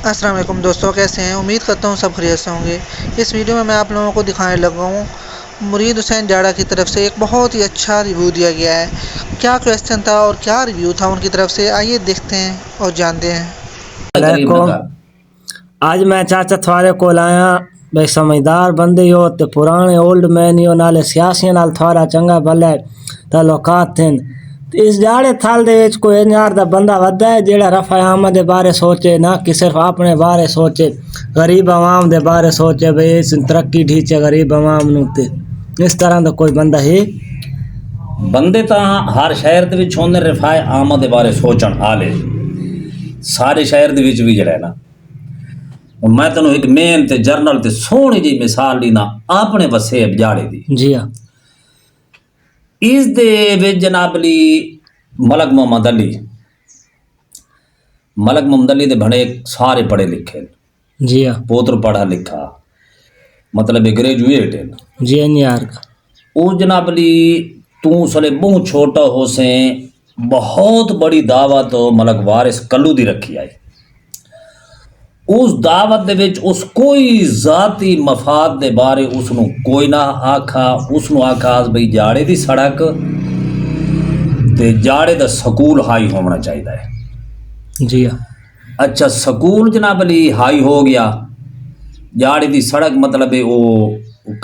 अस्सलाम वालेकुम दोस्तों, कैसे हैं? उम्मीद करता हूँ सब खैरियत से होंगे। इस वीडियो में मैं आप लोगों को दिखाने लगा हूँ मुरीद हुसैन जाड़ा की तरफ से एक बहुत ही अच्छा रिव्यू दिया गया है। क्या क्वेश्चन था और क्या रिव्यू था उनकी तरफ से, आइए देखते हैं और जानते हैं। वालेकुम। आज मैं चाचा थोड़े को लाया भाई, समझदार बंदे हो ते पुराने ओल्ड मैन हो, नाले सियासियों नाल थोड़ा चंगा भला ताल्लुकात थे। इस जाड़े थाल दे विच कोई इंजार दा बंदा वदा है जेड़ा रफा अहमद दे बारे सोचे, ना कि सिर्फ अपने बारे सोचे, गरीब आवाम दे बारे सोचे भाई इस तरक्की ढीचे गरीब आवाम नूं ते इस तरह दा कोई बंदा है? बंदे तो हर शहर दे विच होंदे रफाए आमद दे बारे सोचण आले सारे शहर दे विच भी जड़ा ना। हुण मैं तैनूं एक मेन ते जरनल ते सोहणी जी मिसाल दीना अपने वसेब जाड़े दी। जी हाँ। इस दे विच जनाबली मलक मोहम्मद अली दे बड़े सारे पढ़े लिखे, जी हाँ। पोत्र पढ़ा लिखा, मतलब ग्रेजुएट है। जी हाँ यार का वो जनाबली तू सले बहुत छोटा हो से बहुत बड़ी दावत मलक वारिस कल्लू दी रखी आई। उस दावत दे विच उस कोई जाती मफाद दे बारे उसनू कोई ना आखा। उसनू आखा बई जाड़े दी सड़क ते जाड़े दा सकूल हाई होना चाहिए है। जी हाँ। अच्छा, सकूल जनाबली हाई हो गया, जाड़े दी सड़क मतलब है वो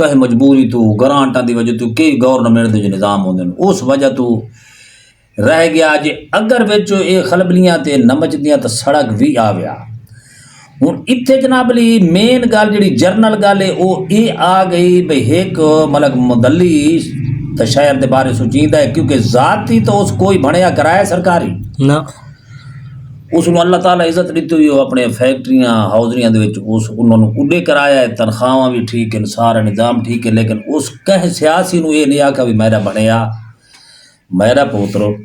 कहे मजबूरी तू ग्रांटा की वजह तू कई गवर्नमेंट के निज़ाम होंगे उस वजह तू रह गया जे। अगर बिच ये खलबलियां ते नमचदियां तो सड़क भी आ गया। हुण इत्थे जनाबली मेन गल जी जरनल गल है वो ये आ गई भाई एक मलक मुदल्ली तो शहर के बारे सोचींदा है, क्योंकि जाती तो उस कोई बनया कराया सरकारी ना। उसनों अल्लाह ताला इज्जत दी हुई हो अपने फैक्ट्रियां हाउजरियां दे विच उस उन्होंने उड़े कराया है, तनख्वाहां भी ठीक है, सारा निज़ाम ठीक है, लेकिन उस कह सियासी नूं ये नहीं आखा भी मेरा बनया मेरा पुत्र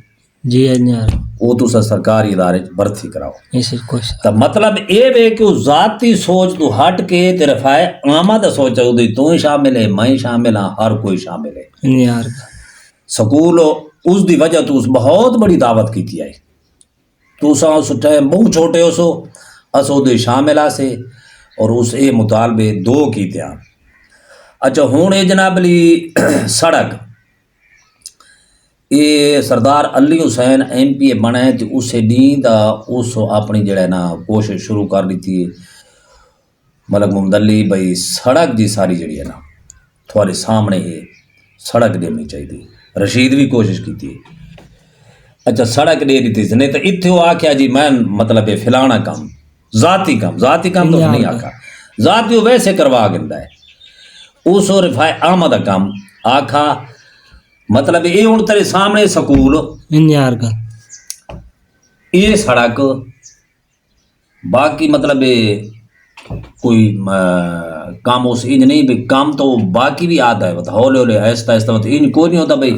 जी यार वो तुसा सरकारी इदारे भर्ती कराओ। ऐसे कुछ तो मतलब ये वे कि उस जाती सोच तू हट के तेरे फाय आमा दा सोच उदी तू ही शामिल है, मैं शामिल हाँ, हर कोई शामिल है यार का सकूल उस दी वजह तू उस बहुत बड़ी दावत की आई। तू सा उस टाइम बहुत छोटे हो सो अस उदे शामिल आसे और उस ए मुतालबे दो की त्या। अच्छा हुण ये जनाबली सड़क ये सरदार अली हुसैन MP बना है तो उस डी दा उस अपनी जड़ा ना कोशिश शुरू कर दी थी मलक मोहम्मद अली भाई सड़क की सारी जड़ी है ना थोड़े सामने है सड़क देनी चाहिए। रशीद भी कोशिश की थी। अच्छा सड़क दे दी थी नहीं तो इत्थे वो आख्या जी मैं मतलब ये फिलाना काम जाती काम तो नहीं आखा, जाती वो वैसे करवा गिंदा है उस रिफाए आमद का काम आखा। मतलब ये हूँ तेरे सामने सकूल यार का ये सड़क बाकी मतलब ये कोई काम उस इंज नहीं भी काम तो बाकी भी आता है, मतलब हौले हौले आहिस्ता आहिस्ता मतलब इंज कोई नहीं होता भाई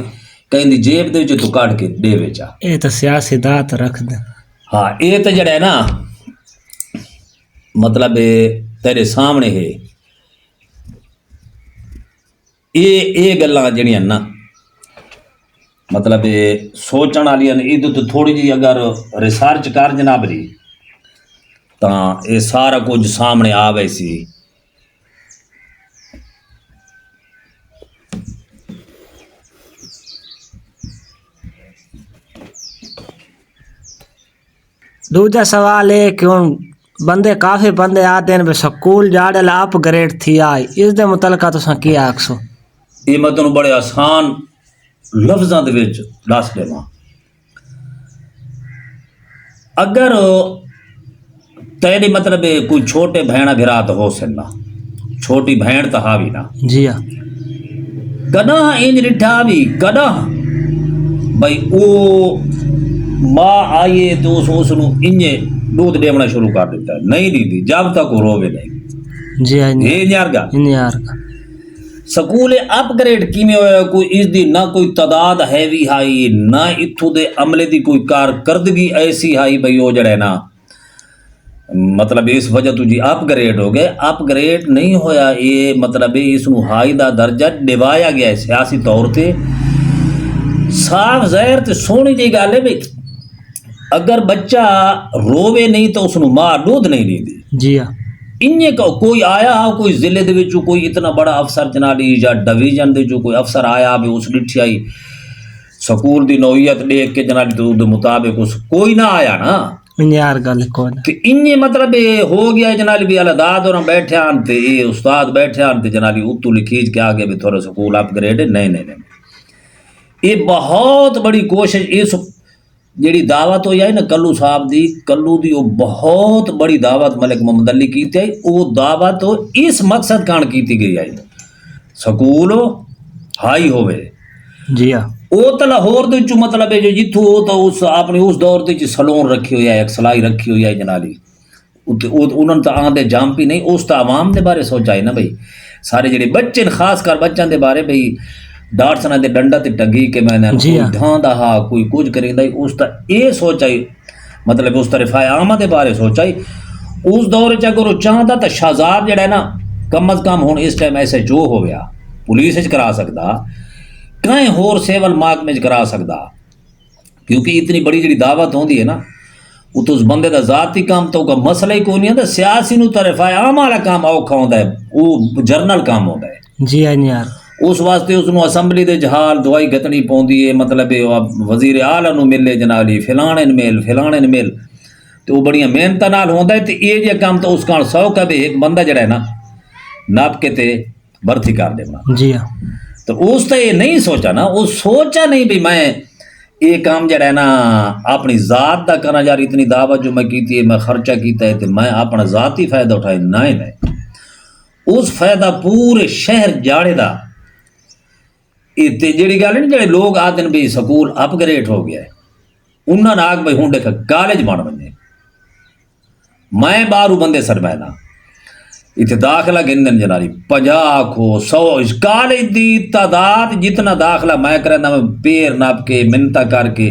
कहीं दी जेब दे तू काट के दे बेचा। ये तो सियासी दात रख दे। हाँ ये तो जड़ा है ना मतलब तेरे सामने है ये गल्लां जड़ियां ना मतलब ये सोचण वाली इधर तो थोड़ी जी अगर रिसर्च कर जनाबरी तो ये सारा कुछ सामने आ गई सी। दूजा सवाल है कि हुण बंदे काफ़ी बंदे आते हैं स्कूल जाड़े ला अपग्रेड थी आई, इस दे मुतलका तुसां की आखसो? ये मैं तुहानूं बड़े आसान लफ्ज़ां दे विच दस देवां। अगर तेरी मतलब कोई छोटे भैन भिरा तो हो सकना, छोटी भैन तो हावी ना। जी हाँ। कदा इंज डिठा भी कदा भाई वो माँ आइए तो उसनू इंजे दूध देवना शुरू कर देता है, नहीं दीदी जब तक वो रोवे नहीं। जी हाँ। ये यार का ਸਕੂਲ ਅਪਗ੍ਰੇਡ ਕਿਵੇਂ ਹੋਇਆ? ਕੋਈ ਇਸ ਦੀ ਨਾ ਕੋਈ ਤਾਦਾਦ ਹੈਵੀ ਹਾਈ ਨਾ ਇੱਥੋਂ ਦੇ ਅਮਲੇ ਦੀ ਕੋਈ ਕਾਰਕਰਦਗੀ ਐਸੀ ਹਾਈ ਬਈ ਉਹ ਜਿਹੜਾ ਨਾ मतलब इस वजह तो जी अपग्रेड हो गए। अपग्रेड नहीं होया ये मतलब इसनू हाई का दर्जा दिवाया गया है सियासी तौर पर। साफ ज़ाहिर तो सोहनी जी गल है भाई अगर बच्चा रोवे नहीं तो उसनों मां दूध नहीं देती। जी हाँ इन्हें कोई आया हो कोई जिले दे विचों कोई इतना बड़ा अफसर जनाली या डिवीजन दे जो कोई अफसर आया भी उस डिठी आई स्कूल दी नौयत देख के जनाली तो उस मुताबिक उस कोई ना आया ना यार गल कौन ते इन्हें मतलब ये हो गया जनाली भी अलादाद और बैठे आन ते ये उस्ताद बैठे आन ते जनाली उत्तू लिखीज के आगे भी थोड़ा स्कूल अपग्रेड नहीं नहीं नहीं ये बहुत बड़ी कोशिश इस ਜਿਹੜੀ ਦਾਵਤ ਹੋਈ ਹੈ ਨਾ ਕੱਲੂ ਸਾਹਿਬ ਦੀ ਕੱਲੂ ਦੀ ਉਹ ਬਹੁਤ ਬੜੀ ਦਾਵਤ ਮਲਿਕ ਮੁਹੰਮਦ ਅਲੀ ਕੀਤੀ ਹੈ ਉਹ ਦਾਵਤ ਇਸ ਮਕਸਦ ਕਾਣ ਕੀਤੀ ਗਈ ਹੈ ਸਕੂਲ ਹਾਈ ਹੋਵੇ ਜੀ ਹਾਂ ਉਹ ਤਾਂ ਲਾਹੌਰ ਦੇ ਵਿੱਚ ਮਤਲਬ ਹੈ ਜੋ ਜਿੱਥੋਂ ਉਹ ਤਾਂ ਉਸ ਆਪਣੇ ਉਸ ਦੌਰ ਦੇ ਵਿੱਚ ਸਲੂਨ ਰੱਖੀ ਹੋਈ ਹੈ ਇੱਕ ਸਲਾਈ ਰੱਖੀ ਹੋਈ ਹੈ ਜਨਾਲੀ ਉੱਤੇ ਉਹਨਾਂ ਨੂੰ ਤਾਂ ਆਂਦੇ ਜੰਪ ਹੀ ਨਹੀਂ ਉਸ ਤਾਂ ਆਵਾਮ ਦੇ ਬਾਰੇ ਸੋਚਾ ਹੈ ਨਾ ਬਈ ਸਾਰੇ ਜਿਹੜੇ ਬੱਚੇ ਨੇ ਖਾਸ ਕਰ ਬੱਚਿਆਂ ਦੇ ਬਾਰੇ ਬਈ डाटसना दे डंडा ते टगी के मैंने कोई ढांदा हा कोई कुछ करेंदा उसका ये सोचाई मतलब उस तरह आमा दे बारे सोचाई उस दौर च अगर चाहता तो शहजाद जड़ा है ना कम अज कम हुण इस टाइम ऐसे जो हो गया पुलिस च करा सकदा कहीं होर सिविल महकमे च करा सकदा क्योंकि इतनी बड़ी जी दावत होंदी है ना वो तो उस बंदे का जाती काम तो मसला ही कोई नहीं होंदा सियासी नूं तरफ आम वाला काम औखा होंदा है वो जरनल काम होंदा है जी यार उस वास्ते उसनों असैम्बली दे जहाल दवाई गतनी पौंदी है मतलब वजीर आला नूं मिले जनाली फिलाने न मिल तो वो बड़िया मेहनत नाल होंदा है तो ये जे काम तो उस कारण सौख है भी एक बंदा जड़ा है ना नाप के ते भर्ती कर देना जी हाँ तो उस तो ये नहीं सोचा ना वो सोचा नहीं भी मैं ये काम जड़ा है ना अपनी जात का करना यार इतनी दावत जो मैं की थी मैं खर्चा किया है तो मैं अपना जाती फायदा उठाए नहीं उस फायदा पूरे शहर जाड़े का इतने जी गल नहीं जो लोग आते हैं भी स्कूल अपग्रेड हो गया है उन्होंने आग भाई हूँ देख कॉलेज बन बने मैं बारू बंदे सरमैना इतने दाखला गिनते जनाली 50 को 100 कॉलेज की तादाद जितना दाखला मैं करना मैं पैर नाप के मिन्नता करके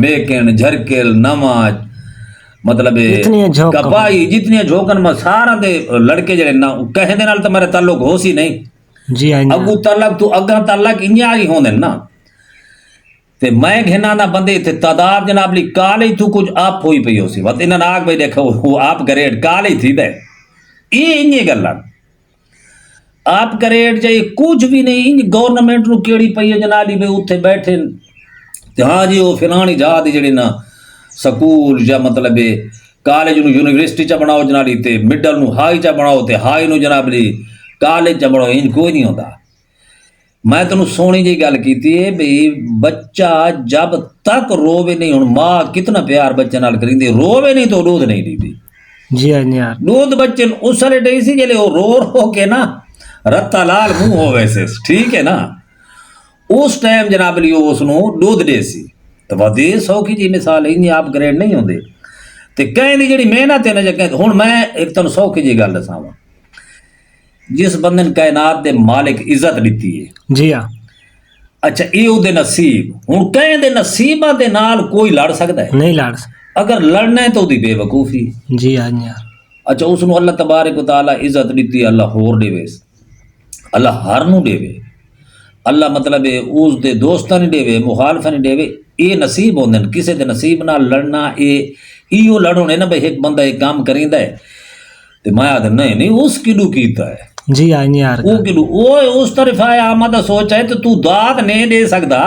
मेकिन झरकिल नमाज मतलब कपाई जितनी झोंकन में सारा दे लड़के जड़े ना कहें दे नाल तो मेरे ताल्लुक हो सी नहीं जी अगू तलक तू अगा तलक इं आ होंदे ना ते मैं घिना ना बंदे इतने तादाद जनाब ली कॉलेज तू कुछ आप होई पई हो सी बत इन्हें आग भाई देखो वो आप ग्रेड कॉलेज थी दे ये इं गल्लां आप ग्रेड चाहिए कुछ भी नहीं इन गवर्नमेंट नूं केड़ी पई है जनाली भाई उत्थे बैठे हाँ जी वो फिलानी जात जड़ी ना स्कूल या मतलब कॉलेज नूं यूनिवर्सिटी च बनाओ जनाली ते मिडल नूं हाई च बनाओ ते हाई नूं जनाब ली कॉलेज च बनाओ इंज कोई नहीं होता मैं तेन सोहनी जी गल की भी बच्चा जब तक रोवे नहीं हुण माँ कितना प्यार बच्चे नाल करींदी रोवे नहीं तो दूध नहीं दीदी जी यार दूध बच्चे उस वाले डई सी जले रो के ना रत्ता लाल मुंह हो वैसे ठीक है ना उस टाइम जनाब लियो उसनों दूध दे सी तो वधे सौखी जी मिसाल इन आप ग्रेड नहीं होंदे ते कहीं दी जिहड़ी मेहनत है ना जे हुण मैं एक तेन सौखी जी गल दसावां जिस बंदे ने कायनात दे मालिक इज्जत दी है जी हाँ अच्छा ये उहदे नसीब हुण कहीं दे नसीबां दे नाल कोई लड़ सकदा है नहीं लड़ अगर लड़ना है तो उहदी बेवकूफी जी हाँ यार अच्छा उसनों अल्लाह तबारक व तआला इज्जत दी अल्लाह होर देवे अल्लाह हर नूं देवे अल्लाह मतलब उस दे दोस्तां नहीं देवे मुखालफां नहीं देवे ये नसीब होंदे ने किसी दे नसीब नाल लड़ना ये इहो लड़ो ने ना भाई एक बंदा एक काम करींदा है ते मैं आद नहीं उस किडू कीता है जी हाँ यार वो किडू वो उस तरफ आया आमा सोच है तो तू दाद नहीं दे सकदा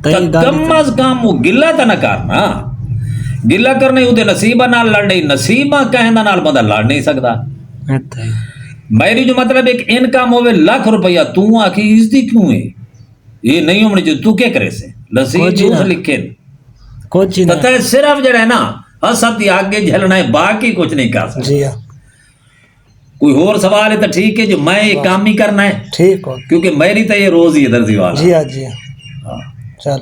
कम अज कम वो गिला तो ना करना गिला करने उहदे नसीबा नाल लड़ने नसीबा कहना नाल बंदा लड़ नहीं सकदा मेरी जो मतलब एक इनकम होवे लाख रुपया तू आखी इसदी क्यों है ये नहीं होनी चाहिए तू क्या करे से नसीब जो लिखे कुछ नहीं सिर्फ जड़ा है ना हसत आगे झलना है बाकी कुछ नहीं कर सकता जी हाँ कोई और सवाल है तो ठीक है जो मैं ये काम ही करना है ठीक हो क्योंकि मेरी तो ये रोज ही है दर्जी वाला जी हाँ चल